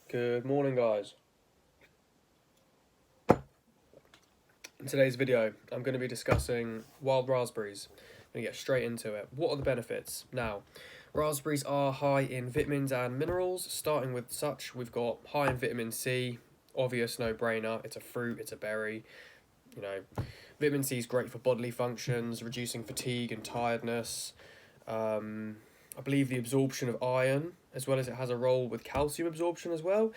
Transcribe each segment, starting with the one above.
Good morning, guys. In today's video, I'm going to be discussing wild raspberries. I'm going to get straight into it. What are the benefits? Now, raspberries are high in vitamins and minerals. Starting with such, we've got high in vitamin C, obvious no-brainer. It's a fruit, it's a berry. You know, vitamin C is great for bodily functions, reducing fatigue and tiredness. I believe the absorption of iron, as well as it has a role with calcium absorption as well.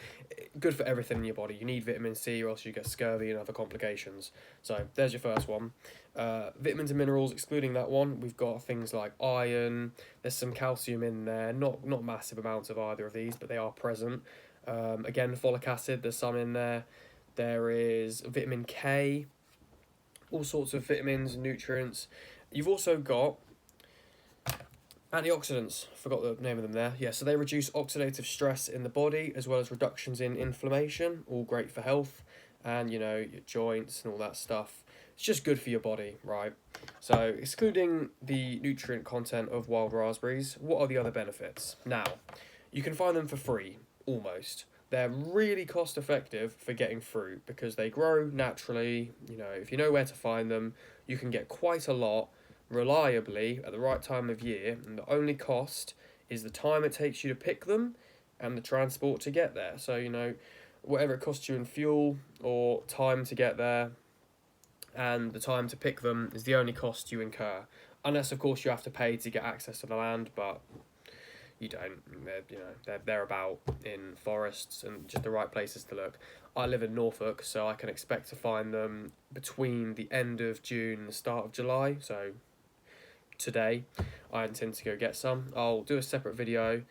Good for everything in your body. You need vitamin C or else you get scurvy and other complications. So there's your first one. Vitamins and minerals, excluding that one, we've got things like iron. There's some calcium in there, not massive amounts of either of these, but they are present. Again, folic acid, there's some in there. There is vitamin K, all sorts of vitamins and nutrients. You've also got antioxidants, forgot the name of them there. Yeah, so they reduce oxidative stress in the body as well as reductions in inflammation, all great for health and, your joints and all that stuff. It's just good for your body, right? So, excluding the nutrient content of wild raspberries, what are the other benefits? Now, you can find them for free, almost. They're really cost effective for getting fruit because they grow naturally. If you know where to find them, you can get quite a lot reliably at the right time of year, and the only cost is the time it takes you to pick them and the transport to get there. So, whatever it costs you in fuel or time to get there, and the time to pick them is the only cost you incur. Unless, of course, you have to pay to get access to the land, but you don't. They're about in forests and just the right places to look. I live in Norfolk, so I can expect to find them between the end of June and the start of July. So today, I intend to go get some. I'll do a separate video.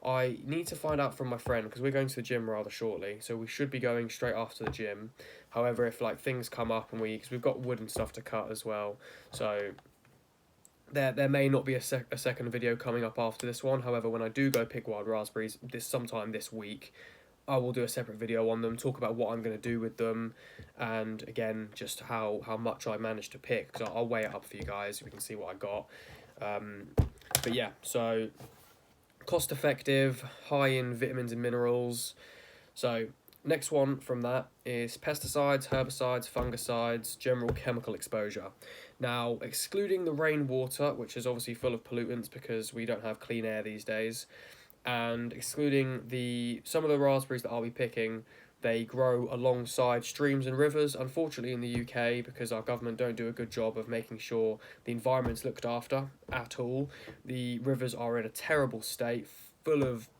I need to find out from my friend because we're going to the gym rather shortly, so we should be going straight after the gym. However, if things come up and because we've got wood and stuff to cut as well, so there may not be a second video coming up after this one. However, when I do go pick wild raspberries sometime this week, I will do a separate video on them, talk about what I'm going to do with them, and again, just how much I managed to pick, because I'll weigh it up for you guys so we can see what I got. But yeah, so cost effective, high in vitamins and minerals. So next one from that is pesticides, herbicides, fungicides, general chemical exposure. Now, excluding the rainwater, which is obviously full of pollutants because we don't have clean air these days, and excluding some of the raspberries that I'll be picking, they grow alongside streams and rivers. Unfortunately, in the UK, because our government don't do a good job of making sure the environment's looked after at all, the rivers are in a terrible state, full of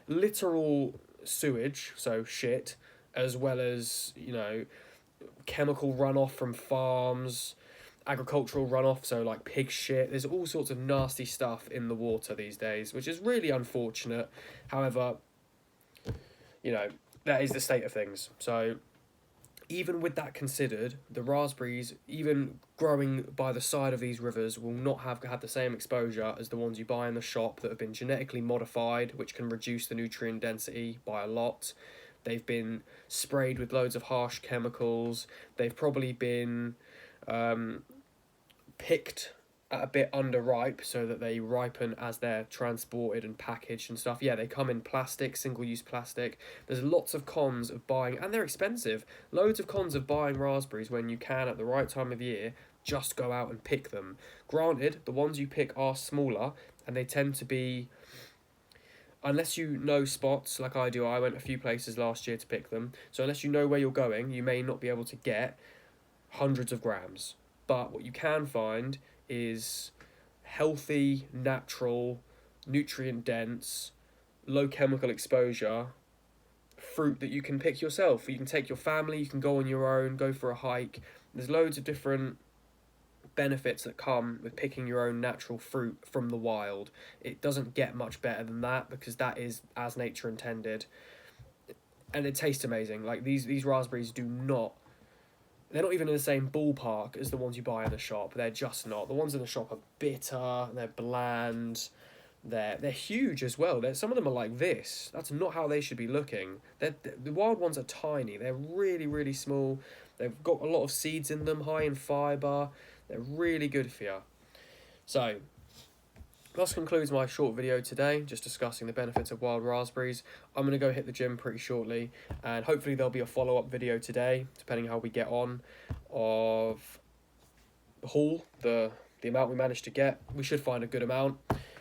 literal sewage, so shit, as well as, chemical runoff from farms, agricultural runoff, so pig shit. There's all sorts of nasty stuff in the water these days, which is really unfortunate. However, that is the state of things. So even with that considered, the raspberries, even growing by the side of these rivers, will not have had the same exposure as the ones you buy in the shop that have been genetically modified, which can reduce the nutrient density by a lot. They've been sprayed with loads of harsh chemicals. They've probably been picked at a bit underripe so that they ripen as they're transported and packaged and stuff. Yeah, they come in plastic, single-use plastic. There's lots of cons of buying, and they're expensive, loads of cons of buying raspberries when you can, at the right time of year, just go out and pick them. Granted, the ones you pick are smaller, and they tend to be, unless you know spots like I do, I went a few places last year to pick them, so unless you know where you're going, you may not be able to get hundreds of grams. But what you can find is healthy, natural, nutrient dense, low chemical exposure fruit that you can pick yourself. You can take your family, you can go on your own, go for a hike. There's loads of different benefits that come with picking your own natural fruit from the wild. It doesn't get much better than that because that is as nature intended. And it tastes amazing. These raspberries they're not even in the same ballpark as the ones you buy in the shop. They're just not. The ones in the shop are bitter, they're bland, they're huge as well. Some of them are like this. That's not how they should be looking. The wild ones are tiny. They're really, really small. They've got a lot of seeds in them, high in fibre. They're really good for you. So, That concludes my short video today, just discussing the benefits of wild raspberries. I'm going to go hit the gym pretty shortly, and hopefully there'll be a follow-up video today, depending how we get on, of the haul, the amount we managed to get. We should find a good amount.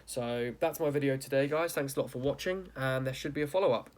So that's my video today, guys. Thanks a lot for watching, and there should be a follow-up.